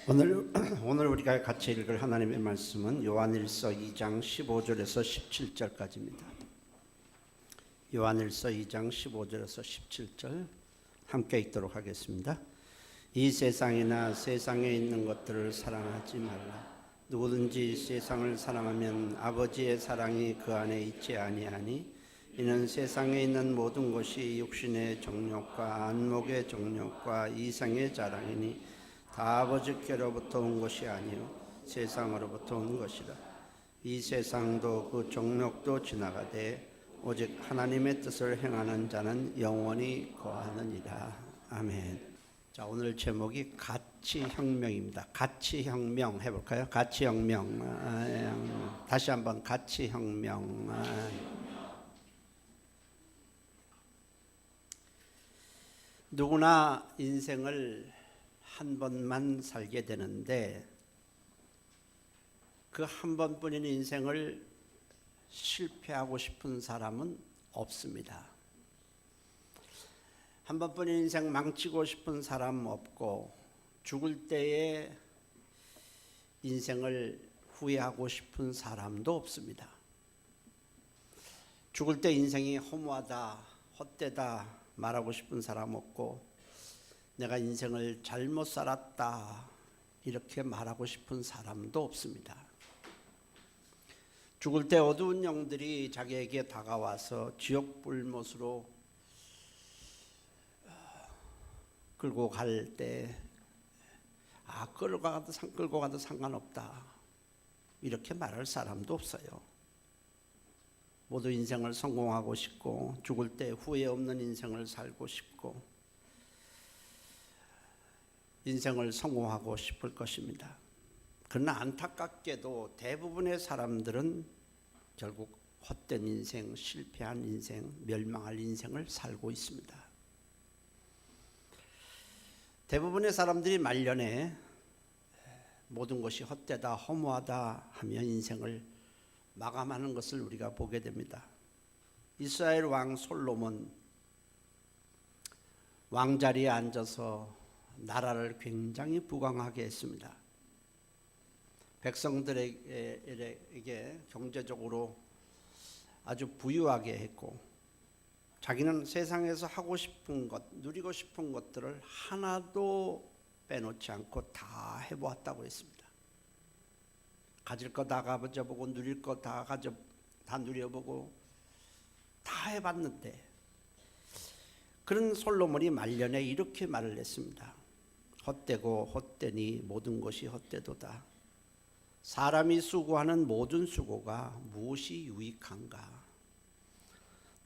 오늘 우리가 같이 읽을 하나님의 말씀은 요한일서 2장 15절에서 17절까지입니다. 요한일서 2장 15절에서 17절 함께 읽도록 하겠습니다. 이 세상이나 세상에 있는 것들을 사랑하지 말라. 누구든지 세상을 사랑하면 아버지의 사랑이 그 안에 있지 아니하니 이는 세상에 있는 모든 것이 육신의 정욕과 안목의 정욕과 이생의 자랑이니 다 아버지께로부터 온 것이 아니요 세상으로부터 온 것이라. 이 세상도 그 정욕도 지나가되 오직 하나님의 뜻을 행하는 자는 영원히 거하느니라. 아멘. 자, 오늘 제목이 가치혁명입니다. 가치혁명 해볼까요? 가치혁명. 다시 한번 가치혁명. 누구나 인생을 한 번만 살게 되는데 그 한 번뿐인 인생을 실패하고 싶은 사람은 없습니다. 한 번뿐인 인생 망치고 싶은 사람 없고 죽을 때에 인생을 후회하고 싶은 사람도 없습니다. 죽을 때 인생이 허무하다, 헛되다 말하고 싶은 사람 없고 내가 인생을 잘못 살았다 이렇게 말하고 싶은 사람도 없습니다. 죽을 때 어두운 영들이 자기에게 다가와서 지옥 불못으로 끌고 갈 때 끌고 가도 상관없다 이렇게 말할 사람도 없어요. 모두 인생을 성공하고 싶고 죽을 때 후회 없는 인생을 살고 싶고 인생을 성공하고 싶을 것입니다. 그러나 안타깝게도 대부분의 사람들은 결국 헛된 인생, 실패한 인생, 멸망할 인생을 살고 있습니다. 대부분의 사람들이 말년에 모든 것이 헛되다, 허무하다 하며 인생을 마감하는 것을 우리가 보게 됩니다. 이스라엘 왕 솔로몬 왕자리에 앉아서 나라를 굉장히 부강하게 했습니다. 백성들에게 경제적으로 아주 부유하게 했고 자기는 세상에서 하고 싶은 것, 누리고 싶은 것들을 하나도 빼놓지 않고 다 해보았다고 했습니다. 가질 거 다 가져보고 누릴 거 다 누려보고 다 해봤는데 그런 솔로몬이 말년에 이렇게 말을 했습니다. 헛되고 헛되니 모든 것이 헛되도다. 사람이 수고하는 모든 수고가 무엇이 유익한가?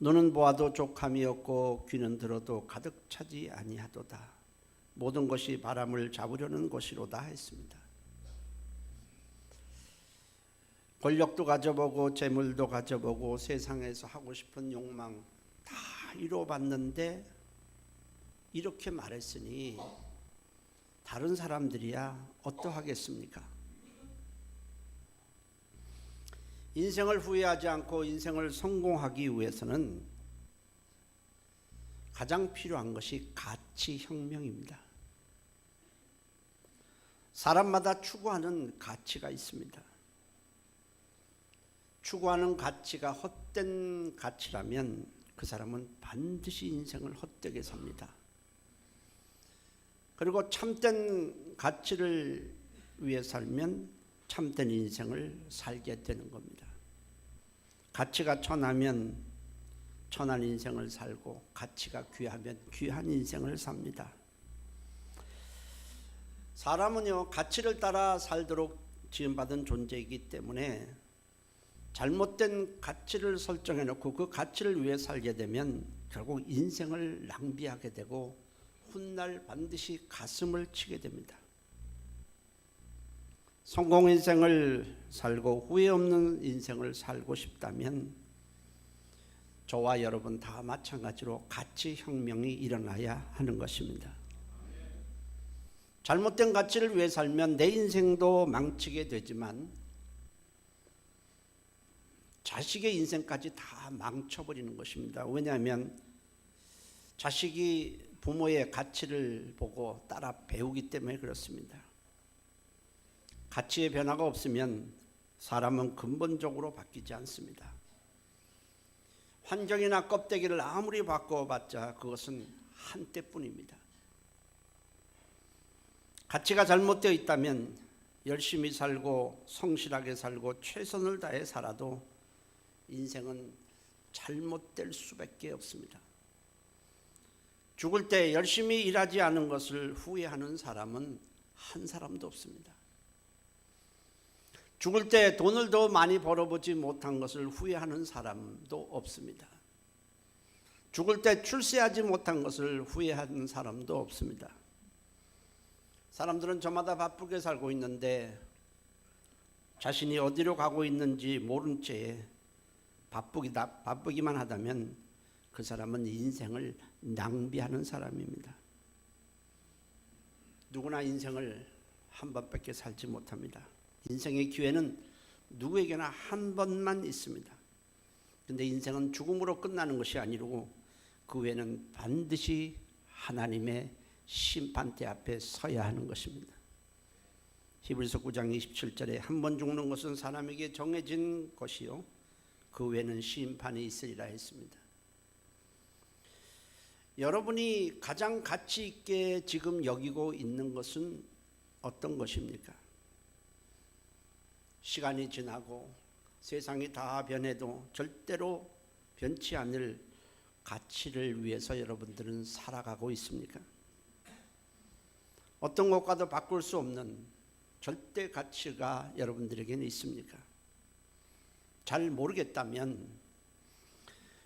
눈은 보아도 족함이 없고 귀는 들어도 가득 차지 아니하도다. 모든 것이 바람을 잡으려는 것이로다 했습니다. 권력도 가져보고 재물도 가져보고 세상에서 하고 싶은 욕망 다 이뤄봤는데 이렇게 말했으니 다른 사람들이야 어떠하겠습니까? 인생을 후회하지 않고 인생을 성공하기 위해서는 가장 필요한 것이 가치혁명입니다. 사람마다 추구하는 가치가 있습니다. 추구하는 가치가 헛된 가치라면 그 사람은 반드시 인생을 헛되게 삽니다. 그리고 참된 가치를 위해 살면 참된 인생을 살게 되는 겁니다. 가치가 천하면 천한 인생을 살고 가치가 귀하면 귀한 인생을 삽니다. 사람은요, 가치를 따라 살도록 지음받은 존재이기 때문에 잘못된 가치를 설정해 놓고 그 가치를 위해 살게 되면 결국 인생을 낭비하게 되고 훗날 반드시 가슴을 치게 됩니다. 성공 인생을 살고 후회 없는 인생을 살고 싶다면 저와 여러분 다 마찬가지로 가치혁명이 일어나야 하는 것입니다. 잘못된 가치를 위해 살면 내 인생도 망치게 되지만 자식의 인생까지 다 망쳐버리는 것입니다. 왜냐하면 자식이 부모의 가치를 보고 따라 배우기 때문에 그렇습니다. 가치의 변화가 없으면 사람은 근본적으로 바뀌지 않습니다. 환경이나 껍데기를 아무리 바꿔봤자 그것은 한때뿐입니다. 가치가 잘못되어 있다면 열심히 살고 성실하게 살고 최선을 다해 살아도 인생은 잘못될 수밖에 없습니다. 죽을 때 열심히 일하지 않은 것을 후회하는 사람은 한 사람도 없습니다. 죽을 때 돈을 더 많이 벌어보지 못한 것을 후회하는 사람도 없습니다. 죽을 때 출세하지 못한 것을 후회하는 사람도 없습니다. 사람들은 저마다 바쁘게 살고 있는데 자신이 어디로 가고 있는지 모른 채에 바쁘기만 하다면 그 사람은 인생을 낭비하는 사람입니다. 누구나 인생을 한 번밖에 살지 못합니다. 인생의 기회는 누구에게나 한 번만 있습니다. 근데 인생은 죽음으로 끝나는 것이 아니고 그 후에는 반드시 하나님의 심판대 앞에 서야 하는 것입니다. 히브리서 9장 27절에 한 번 죽는 것은 사람에게 정해진 것이요 그 후에는 심판이 있으리라 했습니다. 여러분이 가장 가치 있게 지금 여기고 있는 것은 어떤 것입니까? 시간이 지나고 세상이 다 변해도 절대로 변치 않을 가치를 위해서 여러분들은 살아가고 있습니까? 어떤 것과도 바꿀 수 없는 절대 가치가 여러분들에게는 있습니까? 잘 모르겠다면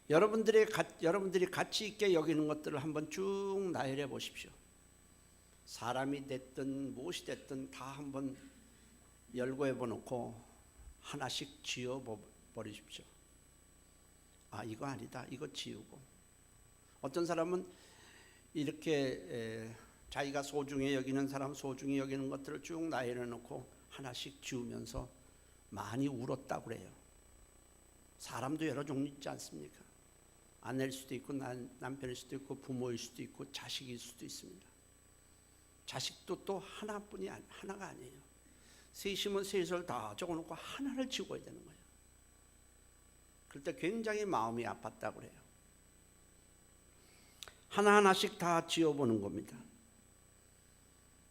여러분들이 가치 있게 여기는 것들을 한번 쭉 나열해 보십시오. 사람이 됐든 무엇이 됐든 다 한번 열거해 보놓고 하나씩 지워 버리십시오. 아, 이거 아니다. 이거 지우고. 어떤 사람은 이렇게 자기가 소중히 여기는 사람, 소중히 여기는 것들을 쭉 나열해 놓고 하나씩 지우면서 많이 울었다고 그래요. 사람도 여러 종류 있지 않습니까? 아내일 수도 있고 남편일 수도 있고 부모일 수도 있고 자식일 수도 있습니다. 자식도 또 하나가 아니에요. 셋이면 셋을 다 적어놓고 하나를 지워야 되는 거예요. 그럴 때 굉장히 마음이 아팠다고 그래요. 하나하나씩 다 지워보는 겁니다.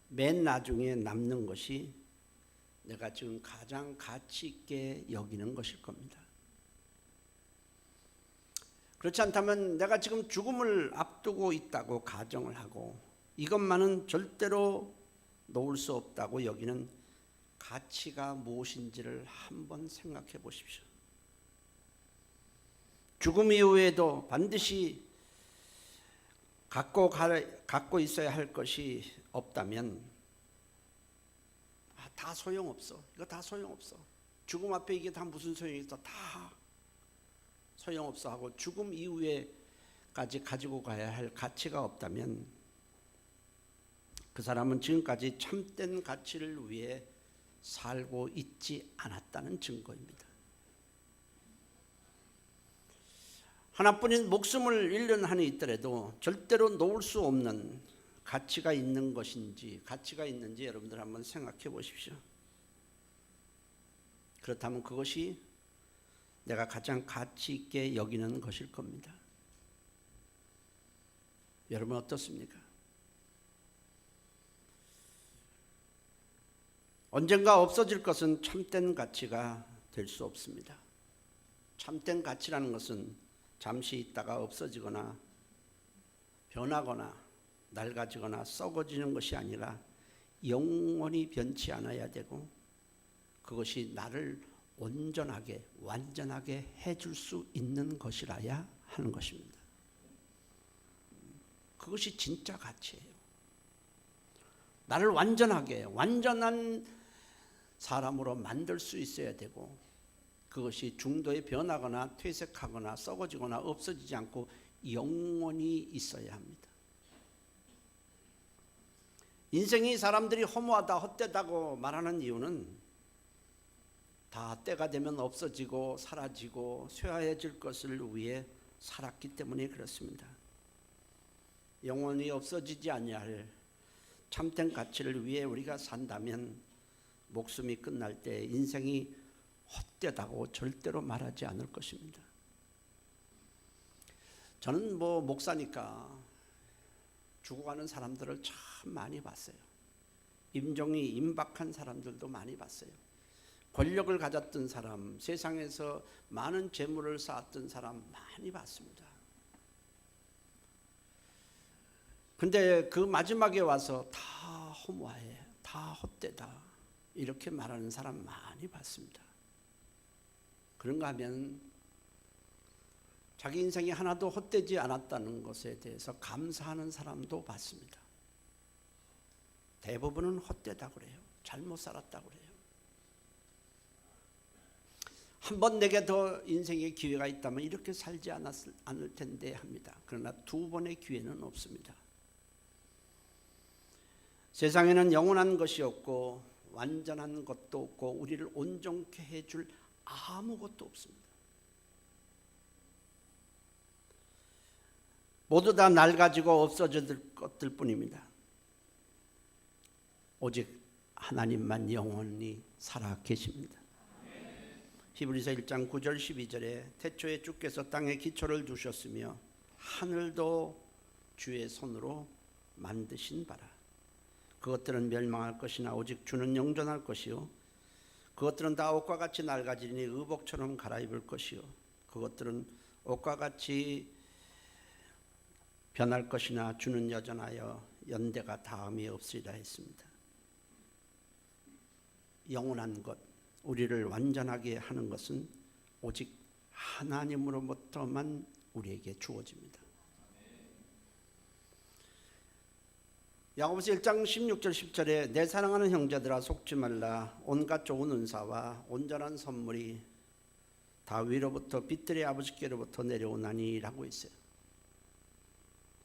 맨 나중에 남는 것이 내가 지금 가장 가치 있게 여기는 것일 겁니다. 그렇지 않다면 내가 지금 죽음을 앞두고 있다고 가정을 하고 이것만은 절대로 놓을 수 없다고 여기는 가치가 무엇인지를 한번 생각해 보십시오. 죽음 이후에도 반드시 갖고 있어야 할 것이 없다면 다 소용없어. 이거 다 소용없어. 죽음 앞에 이게 다 무슨 소용이 있어. 다 소용없어 하고 죽음 이후에까지 가지고 가야 할 가치가 없다면 그 사람은 지금까지 참된 가치를 위해 살고 있지 않았다는 증거입니다. 하나뿐인 목숨을 잃는 한이 있더라도 절대로 놓을 수 없는 가치가 있는 것인지 가치가 있는지 여러분들 한번 생각해 보십시오. 그렇다면 그것이 내가 가장 가치 있게 여기는 것일 겁니다. 여러분 어떻습니까? 언젠가 없어질 것은 참된 가치가 될 수 없습니다. 참된 가치라는 것은 잠시 있다가 없어지거나 변하거나 낡아지거나 썩어지는 것이 아니라 영원히 변치 않아야 되고 그것이 나를 온전하게 완전하게 해줄 수 있는 것이라야 하는 것입니다. 그것이 진짜 가치예요. 나를 완전한 사람으로 만들 수 있어야 되고 그것이 중도에 변하거나 퇴색하거나 썩어지거나 없어지지 않고 영원히 있어야 합니다. 인생이 사람들이 허무하다 헛되다고 말하는 이유는 다 때가 되면 없어지고 사라지고 쇠하해질 것을 위해 살았기 때문에 그렇습니다. 영원히 없어지지 아니할 참된 가치를 위해 우리가 산다면 목숨이 끝날 때 인생이 헛되다고 절대로 말하지 않을 것입니다. 저는 목사니까 죽어가는 사람들을 참 많이 봤어요. 임종이 임박한 사람들도 많이 봤어요. 권력을 가졌던 사람, 세상에서 많은 재물을 쌓았던 사람 많이 봤습니다. 근데 그 마지막에 와서 다 허무하해, 다 헛되다 이렇게 말하는 사람 많이 봤습니다. 그런가 하면 자기 인생이 하나도 헛되지 않았다는 것에 대해서 감사하는 사람도 봤습니다. 대부분은 헛되다 그래요. 잘못 살았다 그래요. 한 번 내게 더 인생의 기회가 있다면 이렇게 살지 않을 텐데 합니다. 그러나 두 번의 기회는 없습니다. 세상에는 영원한 것이 없고 완전한 것도 없고 우리를 온전케 해줄 아무것도 없습니다. 모두 다 낡아지고 없어질 것들 뿐입니다. 오직 하나님만 영원히 살아 계십니다. 히브리서 1장 9절 12절에 태초에 주께서 땅에 기초를 두셨으며 하늘도 주의 손으로 만드신 바라. 그것들은 멸망할 것이나 오직 주는 영존할 것이요 그것들은 다 옷과 같이 낡아지니 의복처럼 갈아입을 것이요 그것들은 옷과 같이 변할 것이나 주는 여전하여 연대가 다음이 없으리라 했습니다. 영원한 것, 우리를 완전하게 하는 것은 오직 하나님으로부터만 우리에게 주어집니다. 야고보서 1장 16절 10절에 내 사랑하는 형제들아 속지 말라. 온갖 좋은 은사와 온전한 선물이 다 위로부터 빛들의 아버지께로부터 내려오나니 라고 있어요.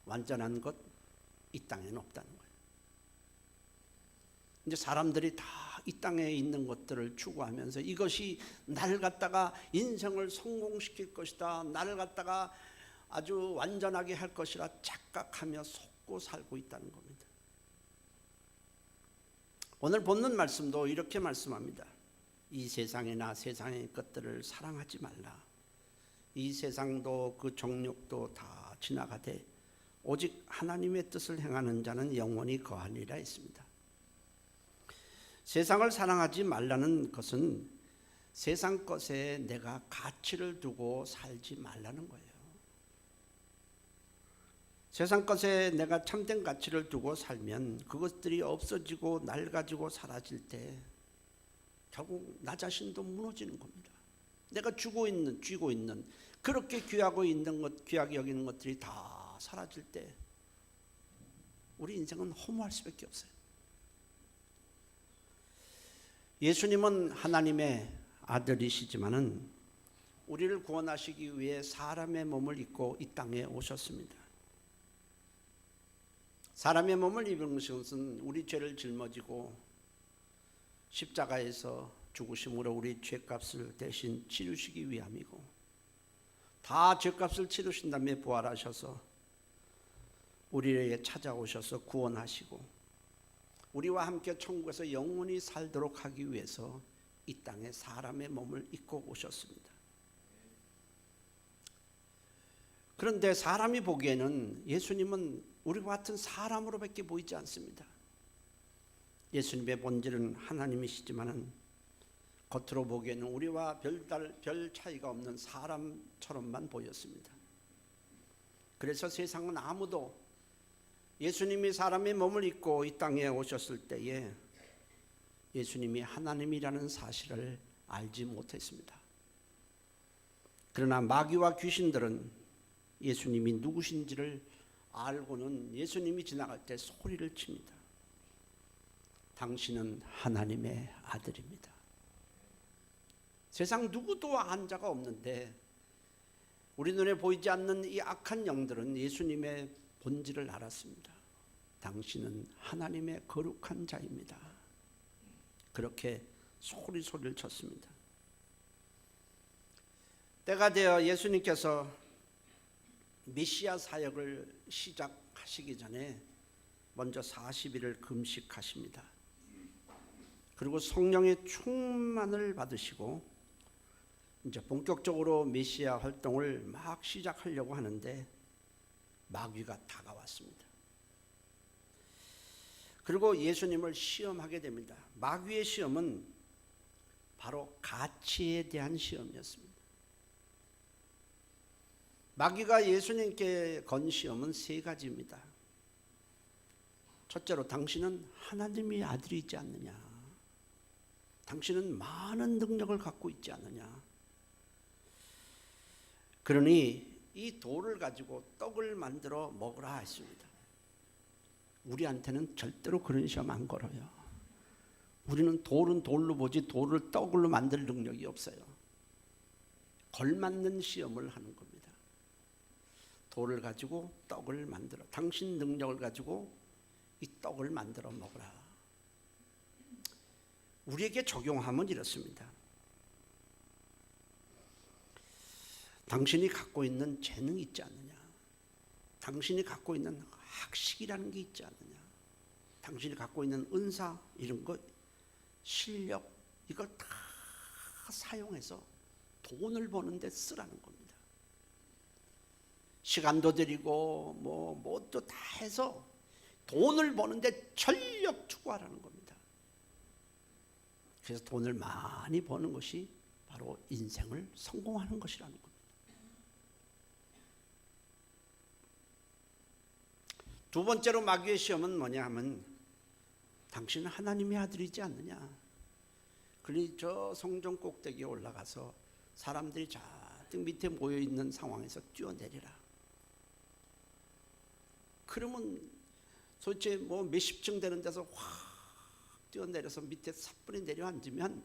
완전한 것 이 땅에는 없다는 거예요. 이제 사람들이 다 이 땅에 있는 것들을 추구하면서 이것이 나를 갖다가 인생을 성공시킬 것이다, 나를 갖다가 아주 완전하게 할 것이라 착각하며 속고 살고 있다는 겁니다. 오늘 본문 말씀도 이렇게 말씀합니다. 이 세상이나 세상의 것들을 사랑하지 말라. 이 세상도 그 정욕도 다 지나가되 오직 하나님의 뜻을 행하는 자는 영원히 거하리라 했습니다. 세상을 사랑하지 말라는 것은 세상 것에 내가 가치를 두고 살지 말라는 거예요. 세상 것에 내가 참된 가치를 두고 살면 그것들이 없어지고 낡아지고 사라질 때 결국 나 자신도 무너지는 겁니다. 내가 쥐고 있는 그렇게 귀하게 여기는 것들이 다 사라질 때 우리 인생은 허무할 수밖에 없어요. 예수님은 하나님의 아들이시지만은 우리를 구원하시기 위해 사람의 몸을 입고 이 땅에 오셨습니다. 사람의 몸을 입은 것은 우리 죄를 짊어지고 십자가에서 죽으심으로 우리 죄값을 대신 치르시기 위함이고 다 죄값을 치르신 다음에 부활하셔서 우리에게 찾아오셔서 구원하시고 우리와 함께 천국에서 영원히 살도록 하기 위해서 이 땅에 사람의 몸을 입고 오셨습니다. 그런데 사람이 보기에는 예수님은 우리와 같은 사람으로밖에 보이지 않습니다. 예수님의 본질은 하나님이시지만은 겉으로 보기에는 우리와 별 차이가 없는 사람처럼만 보였습니다. 그래서 세상은 아무도 예수님이 사람의 몸을 입고 이 땅에 오셨을 때에 예수님이 하나님이라는 사실을 알지 못했습니다. 그러나 마귀와 귀신들은 예수님이 누구신지를 알고는 예수님이 지나갈 때 소리를 칩니다. 당신은 하나님의 아들입니다. 세상 누구도 안 자가 없는데 우리 눈에 보이지 않는 이 악한 영들은 예수님의 본질을 알았습니다. 당신은 하나님의 거룩한 자입니다. 그렇게 소리를 쳤습니다. 때가 되어 예수님께서 메시아 사역을 시작하시기 전에 먼저 40일을 금식하십니다. 그리고 성령의 충만을 받으시고 이제 본격적으로 메시아 활동을 막 시작하려고 하는데 마귀가 다가왔습니다. 그리고 예수님을 시험하게 됩니다. 마귀의 시험은 바로 가치에 대한 시험이었습니다. 마귀가 예수님께 건 시험은 세 가지입니다. 첫째로, 당신은 하나님의 아들이지 않느냐? 당신은 많은 능력을 갖고 있지 않느냐? 그러니 이 돌을 가지고 떡을 만들어 먹으라 했습니다. 우리한테는 절대로 그런 시험 안 걸어요. 우리는 돌은 돌로 보지 돌을 떡으로 만들 능력이 없어요. 걸맞는 시험을 하는 겁니다. 돌을 가지고 떡을 만들어, 당신 능력을 가지고 이 떡을 만들어 먹으라. 우리에게 적용하면 이렇습니다. 당신이 갖고 있는 재능이 있지 않느냐? 당신이 갖고 있는 학식이라는 게 있지 않느냐? 당신이 갖고 있는 은사, 이런 것, 실력, 이걸 다 사용해서 돈을 버는데 쓰라는 겁니다. 시간도 들이고 뭐도 다 해서 돈을 버는데 전력 투구하라는 겁니다. 그래서 돈을 많이 버는 것이 바로 인생을 성공하는 것이라는 겁니다. 두 번째로 마귀의 시험은 뭐냐 하면, 당신은 하나님의 아들이지 않느냐? 그러니 저 성전 꼭대기에 올라가서 사람들이 잔뜩 밑에 모여있는 상황에서 뛰어내리라. 그러면 도대체 뭐 몇십 층 되는 데서 확 뛰어내려서 밑에 사뿐히 내려앉으면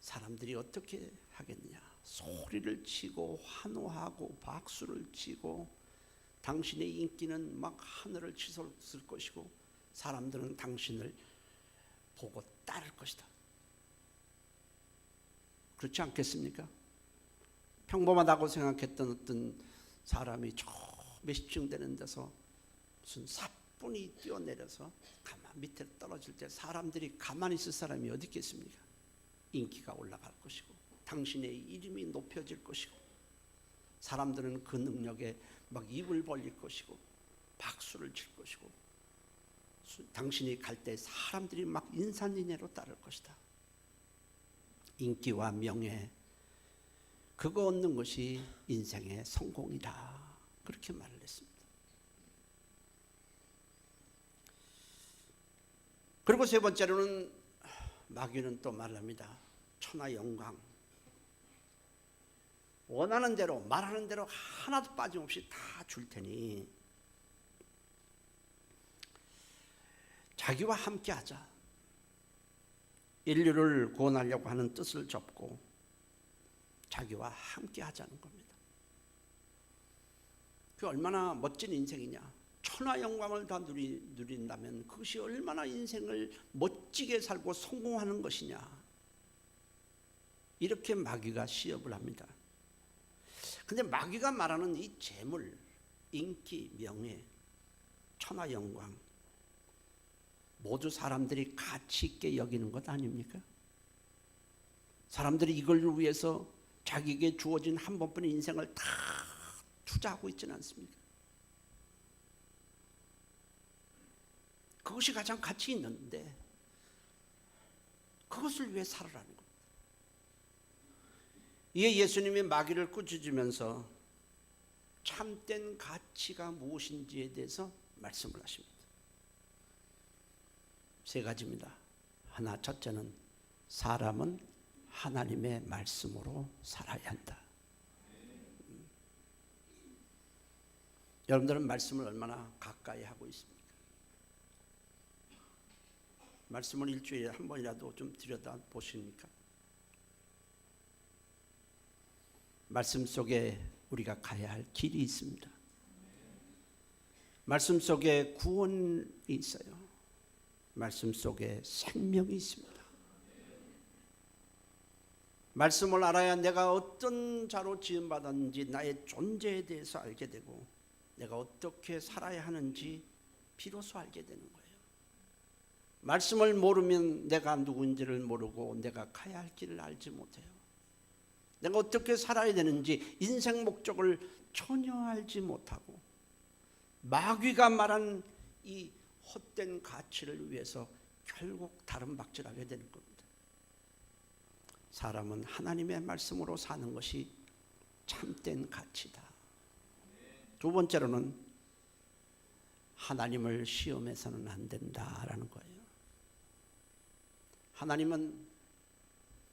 사람들이 어떻게 하겠느냐? 소리를 치고 환호하고 박수를 치고, 당신의 인기는 막 하늘을 치솟을 것이고 사람들은 당신을 보고 따를 것이다. 그렇지 않겠습니까? 평범하다고 생각했던 어떤 사람이 저 몇십 층 되는 데서 무슨 사뿐히 뛰어내려서 가만 밑에 떨어질 때 사람들이 가만히 있을 사람이 어디 있겠습니까? 인기가 올라갈 것이고 당신의 이름이 높여질 것이고 사람들은 그 능력에 막 입을 벌릴 것이고 박수를 칠 것이고, 당신이 갈 때 사람들이 막 인산인해로 따를 것이다. 인기와 명예, 그거 얻는 것이 인생의 성공이다. 그렇게 말을 했습니다. 그리고 세 번째로는 마귀는 또 말합니다. 천하 영광, 원하는 대로 말하는 대로 하나도 빠짐없이 다 줄 테니 자기와 함께 하자. 인류를 구원하려고 하는 뜻을 접고 자기와 함께 하자는 겁니다. 그게 얼마나 멋진 인생이냐. 천하 영광을 다 누린다면 그것이 얼마나 인생을 멋지게 살고 성공하는 것이냐. 이렇게 마귀가 시험을 합니다. 근데 마귀가 말하는 이 재물, 인기, 명예, 천하 영광, 모두 사람들이 가치 있게 여기는 것 아닙니까? 사람들이 이걸 위해서 자기에게 주어진 한 번뿐인 인생을 다 투자하고 있지는 않습니까? 그것이 가장 가치 있는데 그것을 위해 살아라는 겁니다. 이에 예수님이 마귀를 꾸짖으면서 참된 가치가 무엇인지에 대해서 말씀을 하십니다. 세 가지입니다. 하나, 첫째는 사람은 하나님의 말씀으로 살아야 한다. 여러분들은 말씀을 얼마나 가까이 하고 있습니까? 말씀을 일주일에 한 번이라도 좀 들여다 보십니까? 말씀 속에 우리가 가야 할 길이 있습니다. 말씀 속에 구원이 있어요. 말씀 속에 생명이 있습니다. 말씀을 알아야 내가 어떤 자로 지음받았는지 나의 존재에 대해서 알게 되고 내가 어떻게 살아야 하는지 비로소 알게 되는 거예요. 말씀을 모르면 내가 누군지를 모르고 내가 가야 할 길을 알지 못해요. 내가 어떻게 살아야 되는지 인생 목적을 전혀 알지 못하고 마귀가 말한 이 헛된 가치를 위해서 결국 다른 박질하게 되는 겁니다. 사람은 하나님의 말씀으로 사는 것이 참된 가치다. 두 번째로는 하나님을 시험해서는 안 된다라는 거예요. 하나님은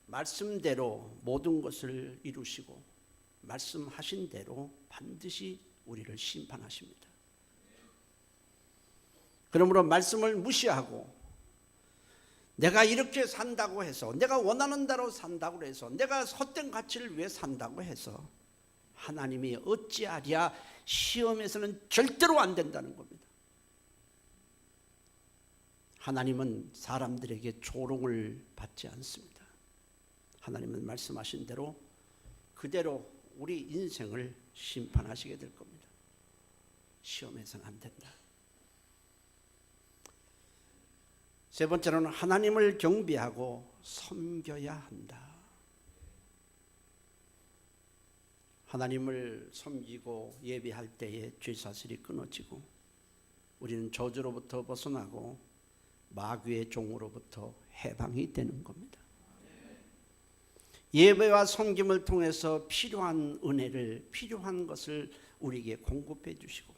말씀대로 모든 것을 이루시고 말씀하신 대로 반드시 우리를 심판하십니다. 그러므로 말씀을 무시하고 내가 이렇게 산다고 해서, 내가 원하는 대로 산다고 해서, 내가 헛된 가치를 위해 산다고 해서 하나님이 어찌하랴 시험에서는 절대로 안 된다는 겁니다. 하나님은 사람들에게 조롱을 받지 않습니다. 하나님은 말씀하신 대로 그대로 우리 인생을 심판하시게 될 겁니다. 시험에서는 안 된다. 세 번째로는 하나님을 경배하고 섬겨야 한다. 하나님을 섬기고 예배할 때에 죄사슬이 끊어지고 우리는 저주로부터 벗어나고 마귀의 종으로부터 해방이 되는 겁니다. 예배와 섬김을 통해서 필요한 은혜를, 필요한 것을 우리에게 공급해 주시고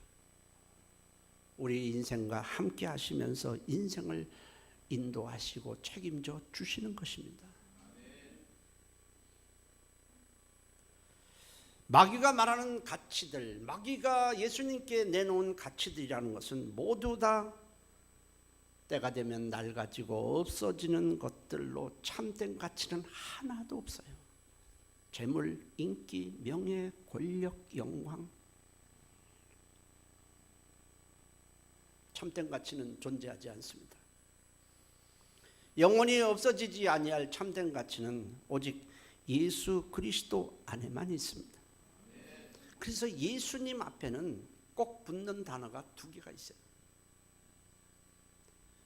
우리 인생과 함께 하시면서 인생을 인도하시고 책임져 주시는 것입니다. 마귀가 말하는 가치들, 마귀가 예수님께 내놓은 가치들이라는 것은 모두 다 때가 되면 낡아지고 없어지는 것들로 참된 가치는 하나도 없어요. 재물, 인기, 명예, 권력, 영광. 참된 가치는 존재하지 않습니다. 영원히 없어지지 아니할 참된 가치는 오직 예수 그리스도 안에만 있습니다. 그래서 예수님 앞에는 꼭 붙는 단어가 두 개가 있어요.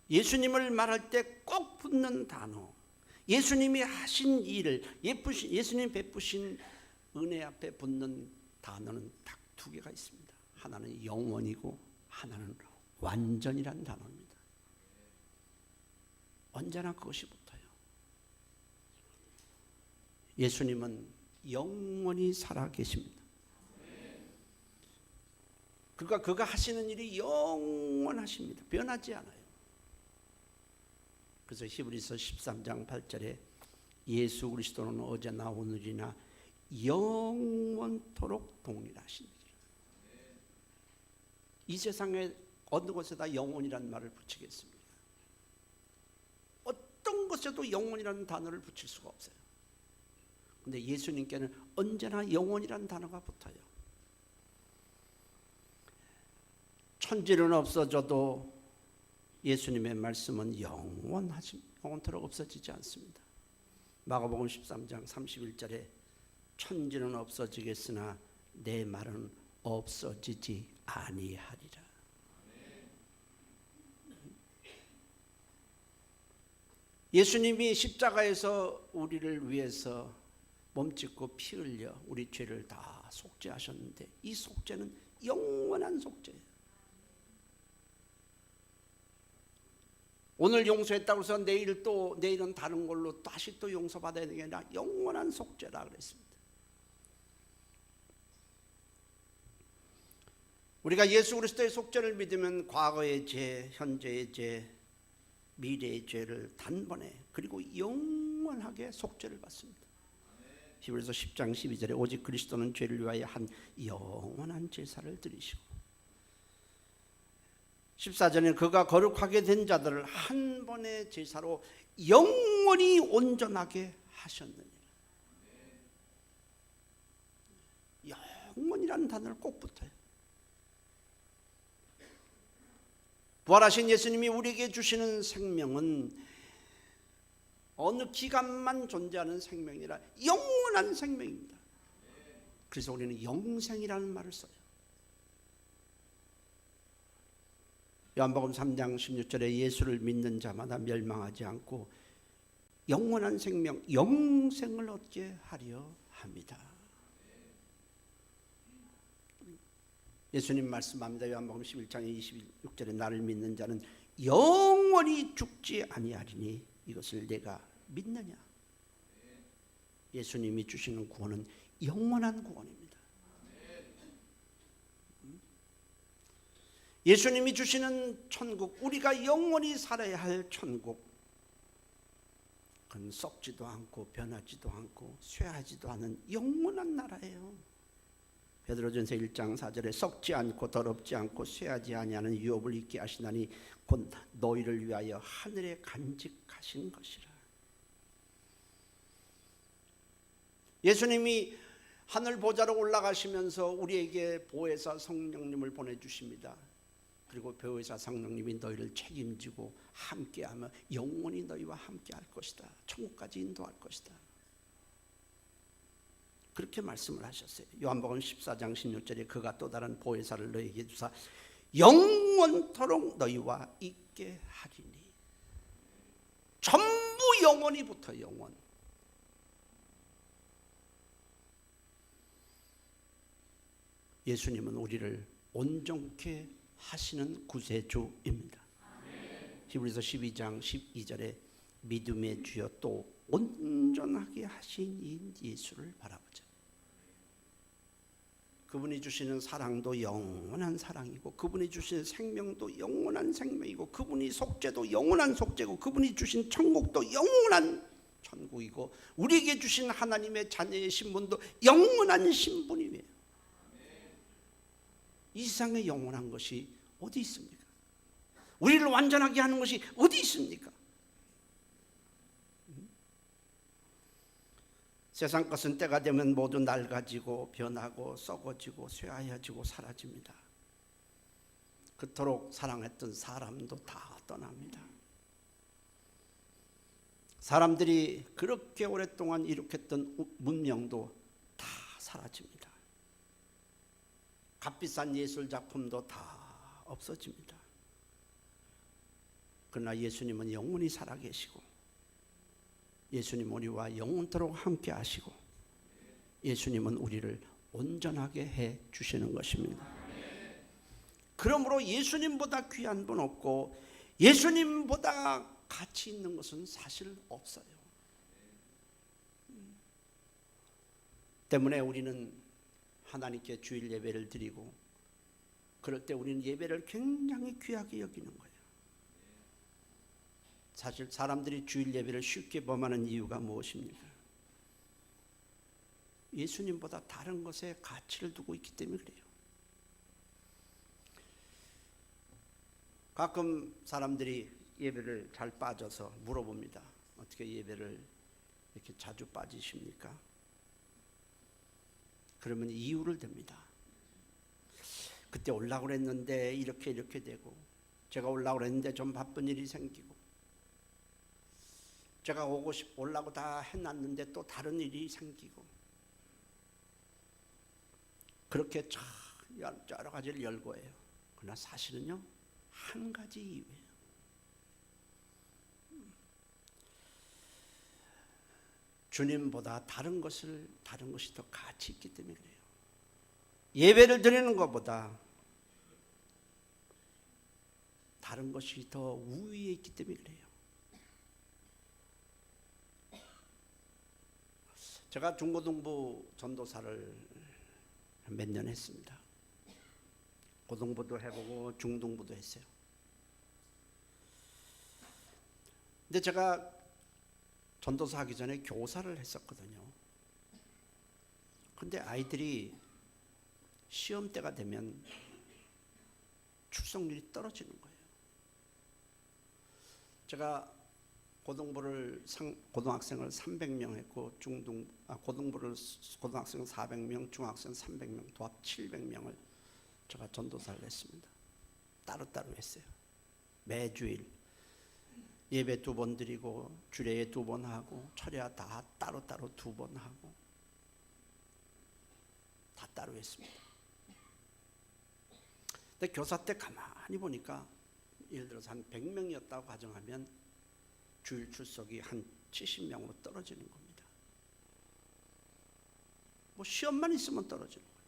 예수님을 말할 때 꼭 붙는 단어, 예수님이 하신 일을, 예수님 베푸신 은혜 앞에 붙는 단어는 딱 두 개가 있습니다. 하나는 영원이고 하나는 완전이란 단어입니다. 언제나 그것이 붙어요. 예수님은 영원히 살아계십니다. 그가 하시는 일이 영원하십니다. 변하지 않아요. 그래서 히브리서 13장 8절에 예수 그리스도는 어제나 오늘이나 영원토록 동일하시니라. 이 세상에 어느 곳에다 영원이라는 말을 붙이겠습니까? 어떤 것에도 영원이라는 단어를 붙일 수가 없어요. 그런데 예수님께는 언제나 영원이라는 단어가 붙어요. 천지는 없어져도 예수님의 말씀은 영원토록 없어지지 않습니다. 마가복음 13장 31절에 천지는 없어지겠으나 내 말은 없어지지 아니하리라. 예수님이 십자가에서 우리를 위해서 몸짓고 피 흘려 우리 죄를 다 속죄하셨는데 이 속죄는 영원한 속죄예요. 오늘 용서했다고 해서 내일은 다른 걸로 다시 또 용서받아야 되는 게 아니라 영원한 속죄라 그랬습니다. 우리가 예수 그리스도의 속죄를 믿으면 과거의 죄, 현재의 죄, 미래의 죄를 단번에 그리고 영원하게 속죄를 받습니다. 히브리서 10장 12절에 오직 그리스도는 죄를 위하여 한 영원한 제사를 드리시고 14절에 그가 거룩하게 된 자들을 한 번의 제사로 영원히 온전하게 하셨느니라. 영원이라는 단어를 꼭 붙어요. 부활하신 예수님이 우리에게 주시는 생명은 어느 기간만 존재하는 생명이 아니라 영원한 생명입니다. 그래서 우리는 영생이라는 말을 써요. 요한복음 3장 16절에 예수를 믿는 자마다 멸망하지 않고 영원한 생명, 영생을 얻게 하려 합니다. 예수님 말씀합니다. 요한복음 11장 26절에 나를 믿는 자는 영원히 죽지 아니하리니 이것을 내가 믿느냐. 예수님이 주시는 구원은 영원한 구원입니다. 예수님이 주시는 천국, 우리가 영원히 살아야 할 천국, 그건 썩지도 않고 변하지도 않고 쇠하지도 않은 영원한 나라예요. 베드로전서 1장 4절에 썩지 않고 더럽지 않고 쇠하지 아니하는 유업을 있게 하시나니 곧 너희를 위하여 하늘에 간직하신 것이라. 예수님이 하늘 보좌로 올라가시면서 우리에게 보혜사 성령님을 보내주십니다. 그리고 보혜사 성령님이 너희를 책임지고 함께하며 영원히 너희와 함께할 것이다. 천국까지 인도할 것이다. 그렇게 말씀을 하셨어요. 요한복음 14장 16절에 그가 또 다른 보혜사를 너희에게 주사 영원토록 너희와 있게 하리니. 전부 영원히부터 영원. 예수님은 우리를 온전케 하시는 구세주입니다. 히브리서 12장 12절에 믿음의 주여 또 온전하게 하신 이 예수를 바라보자. 그분이 주시는 사랑도 영원한 사랑이고, 그분이 주신 생명도 영원한 생명이고, 그분이 속죄도 영원한 속죄고, 그분이 주신 천국도 영원한 천국이고, 우리에게 주신 하나님의 자녀의 신분도 영원한 신분이에요. 이 세상에 영원한 것이 어디 있습니까? 우리를 완전하게 하는 것이 어디 있습니까? 세상 것은 때가 되면 모두 낡아지고 변하고 썩어지고 쇠하여지고 사라집니다. 그토록 사랑했던 사람도 다 떠납니다. 사람들이 그렇게 오랫동안 일으켰던 문명도 다 사라집니다. 값비싼 예술 작품도 다 없어집니다. 그러나 예수님은 영원히 살아계시고, 예수님 우리와 영원토록 함께 하시고, 예수님은 우리를 온전하게 해 주시는 것입니다. 그러므로 예수님보다 귀한 분 없고 예수님보다 가치 있는 것은 사실 없어요. 때문에 우리는 하나님께 주일 예배를 드리고, 그럴 때 우리는 예배를 굉장히 귀하게 여기는 거예요. 사실 사람들이 주일 예배를 쉽게 범하는 이유가 무엇입니까? 예수님보다 다른 것에 가치를 두고 있기 때문에 그래요. 가끔 사람들이 예배를 잘 빠져서 물어봅니다. 어떻게 예배를 이렇게 자주 빠지십니까? 그러면 이유를 댑니다. 그때 올라고 그랬는데 이렇게 되고, 제가 올라고 그랬는데 좀 바쁜 일이 생기고, 제가 올라고 다 해놨는데 또 다른 일이 생기고, 그렇게 여러 가지를 열거해요. 그러나 사실은요, 한 가지 이유예요. 주님보다 다른 것이 더 가치 있기 때문에 그래요. 예배를 드리는 것보다 다른 것이 더 우위에 있기 때문에 그래요. 제가 중고등부 전도사를 몇 년 했습니다. 고등부도 해보고 중등부도 했어요. 근데 제가 전도사 하기 전에 교사를 했었거든요. 근데 아이들이 시험 때가 되면 출석률이 떨어지는 거예요. 제가 고등학생을 300명 했고, 고등학생은 400명, 중학생 300명, 도합 700명을 제가 전도사를 했습니다. 따로따로 했어요. 매주일 예배 2번 드리고, 주례에 2번 하고, 철야 다 따로따로 2번 하고, 다 따로 했습니다. 근데 교사 때 가만히 보니까 예를 들어서 한 100명이었다고 가정하면 주일 출석이 한 70명으로 떨어지는 겁니다. 뭐 시험만 있으면 떨어지는 거예요.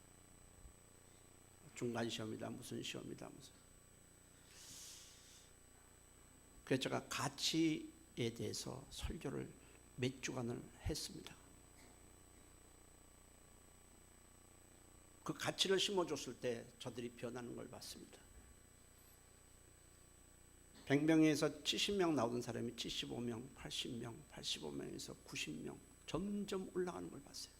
중간 시험이다 무슨 시험이다 무슨. 그래서 제가 가치에 대해서 설교를 몇 주간을 했습니다. 그 가치를 심어줬을 때 저들이 변하는 걸 봤습니다. 100명에서 70명 나오던 사람이 75명, 80명, 85명에서 90명 점점 올라가는 걸 봤어요.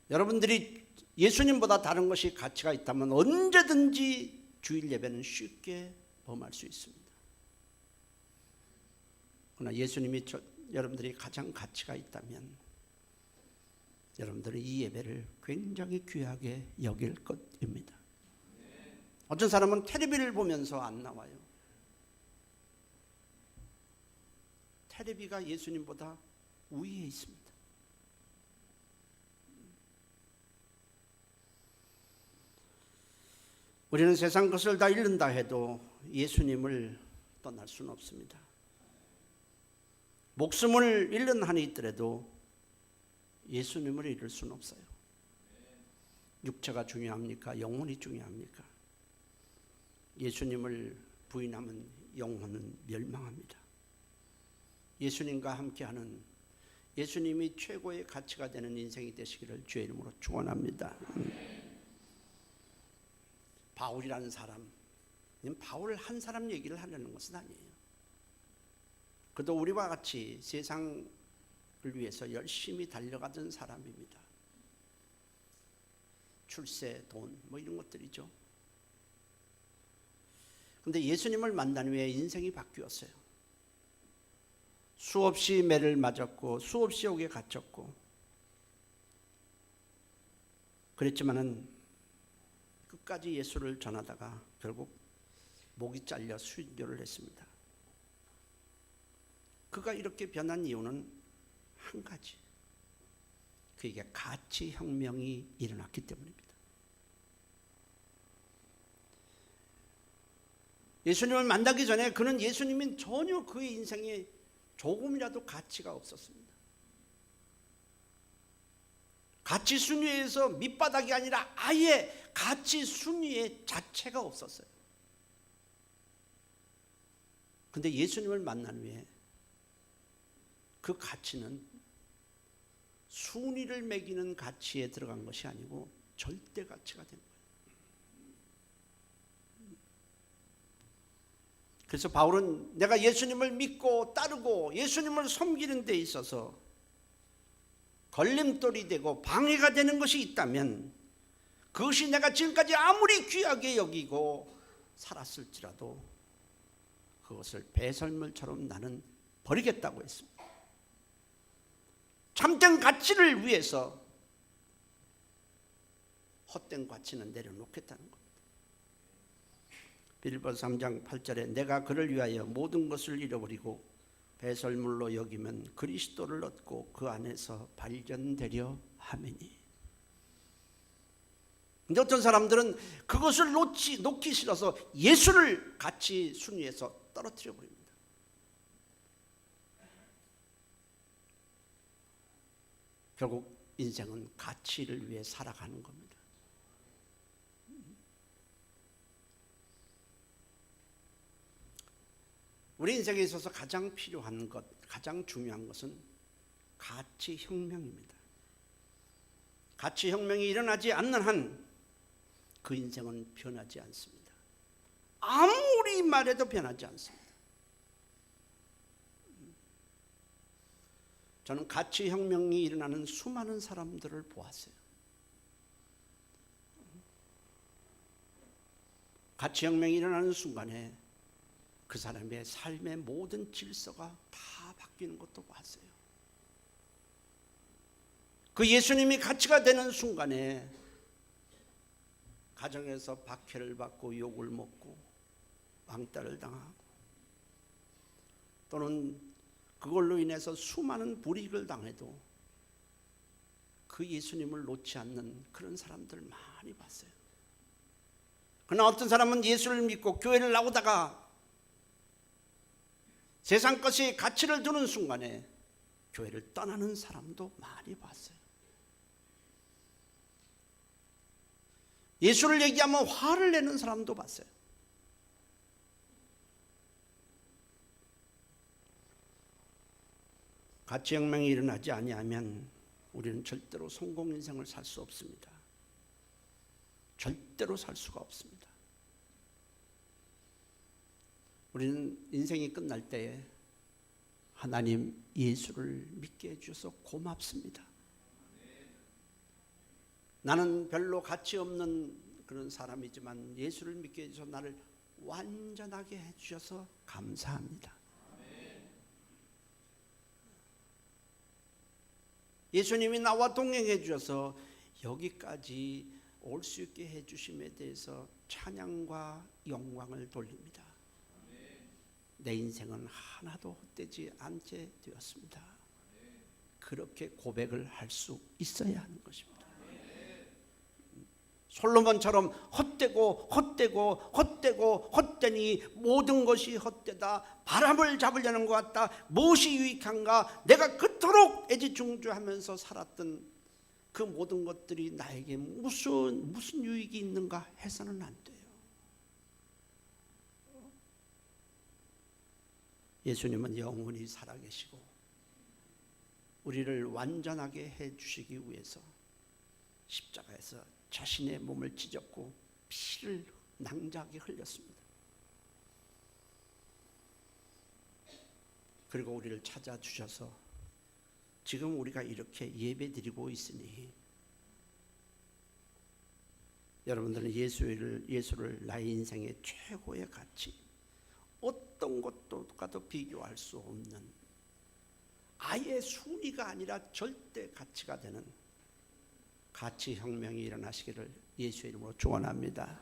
여러분들이 예수님보다 다른 것이 가치가 있다면 언제든지 주일 예배는 쉽게 범할 수 있습니다. 그러나 예수님이 여러분들이 가장 가치가 있다면 여러분들은 이 예배를 굉장히 귀하게 여길 것입니다. 어떤 사람은 텔레비를 보면서 안 나와요. 텔레비가 예수님보다 우위에 있습니다. 우리는 세상 것을 다 잃는다 해도 예수님을 떠날 수는 없습니다. 목숨을 잃는 한이 있더라도 예수님을 잃을 수는 없어요. 육체가 중요합니까? 영혼이 중요합니까? 예수님을 부인하면 영혼은 멸망합니다. 예수님과 함께하는 예수님이 최고의 가치가 되는 인생이 되시기를 주의 이름으로 축원합니다. 바울이라는 사람, 바울 한 사람 얘기를 하려는 것은 아니에요. 그도 우리와 같이 세상을 위해서 열심히 달려가던 사람입니다. 출세, 돈, 뭐 이런 것들이죠. 그런데 예수님을 만난 후에 인생이 바뀌었어요. 수없이 매를 맞았고 수없이 옥에 갇혔고 그랬지만은 끝까지 예수를 전하다가 결국 목이 잘려 순교를 했습니다. 그가 이렇게 변한 이유는 한 가지, 그에게 가치 혁명이 일어났기 때문입니다. 예수님을 만나기 전에 그는 예수님이 전혀 그의 인생에 조금이라도 가치가 없었습니다. 가치 순위에서 밑바닥이 아니라 아예 가치 순위의 자체가 없었어요. 그런데 예수님을 만난 후에 그 가치는 순위를 매기는 가치에 들어간 것이 아니고 절대 가치가 된 거예요. 그래서 바울은 내가 예수님을 믿고 따르고 예수님을 섬기는 데 있어서 걸림돌이 되고 방해가 되는 것이 있다면 그것이 내가 지금까지 아무리 귀하게 여기고 살았을지라도 그것을 배설물처럼 나는 버리겠다고 했습니다. 참된 가치를 위해서 헛된 가치는 내려놓겠다는 겁니다. 빌립보서 3장 8절에 내가 그를 위하여 모든 것을 잃어버리고 배설물로 여기면 그리스도를 얻고 그 안에서 발견되려 함이니. 근데 어떤 사람들은 그것을 놓기 싫어서 예수를 가치 순위에서 떨어뜨려 버립니다. 결국 인생은 가치를 위해 살아가는 겁니다. 우리 인생에 있어서 가장 필요한 것, 가장 중요한 것은 가치 혁명입니다. 가치 혁명이 일어나지 않는 한 그 인생은 변하지 않습니다. 아무리 말해도 변하지 않습니다. 저는 가치 혁명이 일어나는 수많은 사람들을 보았어요. 가치 혁명이 일어나는 순간에 그 사람의 삶의 모든 질서가 다 바뀌는 것도 봤어요. 그 예수님이 가치가 되는 순간에 가정에서 박해를 받고 욕을 먹고 왕따를 당하고 또는 그걸로 인해서 수많은 불이익을 당해도 그 예수님을 놓지 않는 그런 사람들 많이 봤어요. 그러나 어떤 사람은 예수를 믿고 교회를 나오다가 세상 것이 가치를 두는 순간에 교회를 떠나는 사람도 많이 봤어요. 예수를 얘기하면 화를 내는 사람도 봤어요. 가치혁명이 일어나지 아니하면 우리는 절대로 성공 인생을 살 수 없습니다. 절대로 살 수가 없습니다. 우리는 인생이 끝날 때에 하나님 예수를 믿게 해주셔서 고맙습니다. 나는 별로 가치 없는 그런 사람이지만 예수를 믿게 해주셔서 나를 완전하게 해주셔서 감사합니다. 예수님이 나와 동행해 주셔서 여기까지 올 수 있게 해주심에 대해서 찬양과 영광을 돌립니다. 내 인생은 하나도 헛되지 않게 되었습니다. 그렇게 고백을 할 수 있어야 하는 것입니다. 솔로몬처럼 헛되니 모든 것이 헛되다. 바람을 잡으려는 것 같다. 무엇이 유익한가. 내가 그토록 애지중지하면서 살았던 그 모든 것들이 나에게 무슨 유익이 있는가 해서는 안 돼요. 예수님은 영원히 살아계시고 우리를 완전하게 해주시기 위해서 십자가에서 자신의 몸을 찢었고 피를 낭자하게 흘렸습니다. 그리고 우리를 찾아주셔서 지금 우리가 이렇게 예배드리고 있으니 여러분들은 예수를 나의 인생의 최고의 가치, 어떤 것과도 비교할 수 없는 아예 순위가 아니라 절대 가치가 되는 가치 혁명이 일어나시기를 예수의 이름으로 축원합니다.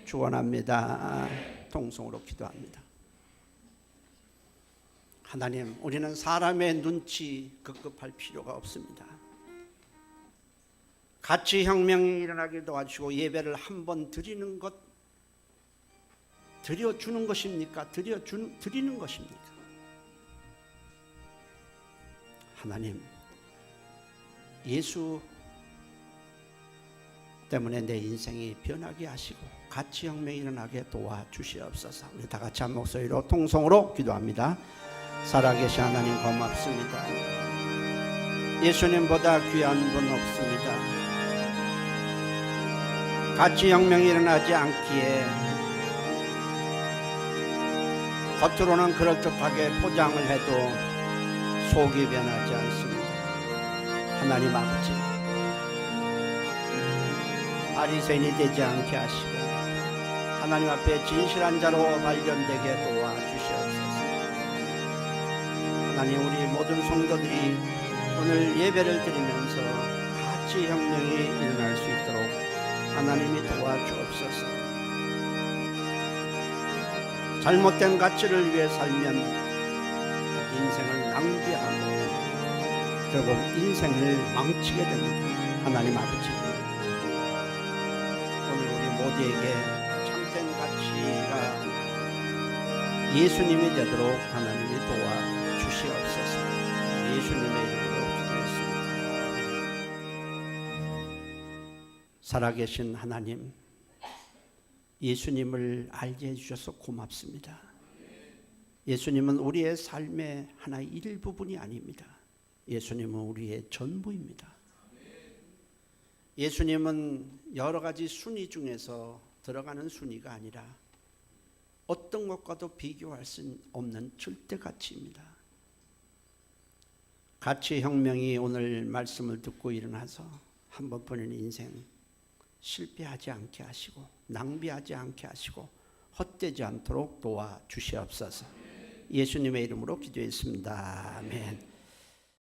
축원합니다. 통성으로 기도합니다. 하나님, 우리는 사람의 눈치 급급할 필요가 없습니다. 가치 혁명이 일어나게 도와주시고 예배를 한 번 드리는 것, 드려주는 것입니까? 드리는 것입니까? 하나님, 예수 때문에 내 인생이 변하게 하시고 가치 혁명이 일어나게 도와주시옵소서. 우리 다 같이 한 목소리로 통성으로 기도합니다. 살아계신 하나님 고맙습니다. 예수님보다 귀한 분 없습니다. 가치 혁명이 일어나지 않기에 겉으로는 그럴듯하게 포장을 해도 속이 변하지 않습니다. 하나님 아버지, 바리새인이 되지 않게 하시고 하나님 앞에 진실한 자로 발견되게 도와주시옵소서. 하나님, 우리 모든 성도들이 오늘 예배를 드리면서 가치 혁명이 일어날 수 있도록 하나님이 도와주옵소서. 잘못된 가치를 위해 살면 인생을 낭비하고 결국 인생을 망치게 됩니다. 하나님 아버지, 오늘 우리 모두에게 참된 가치가 예수님이 되도록 하나님이 도와주시옵소서. 예수님의 이름으로 기도했습니다. 살아계신 하나님, 예수님을 알게 해주셔서 고맙습니다. 예수님은 우리의 삶의 하나의 일부분이 아닙니다. 예수님은 우리의 전부입니다. 예수님은 여러 가지 순위 중에서 들어가는 순위가 아니라 어떤 것과도 비교할 수 없는 절대 가치입니다. 가치 혁명이 오늘 말씀을 듣고 일어나서 한 번뿐인 인생 실패하지 않게 하시고 낭비하지 않게 하시고 헛되지 않도록 도와주시옵소서. 예수님의 이름으로 기도했습니다. 아멘.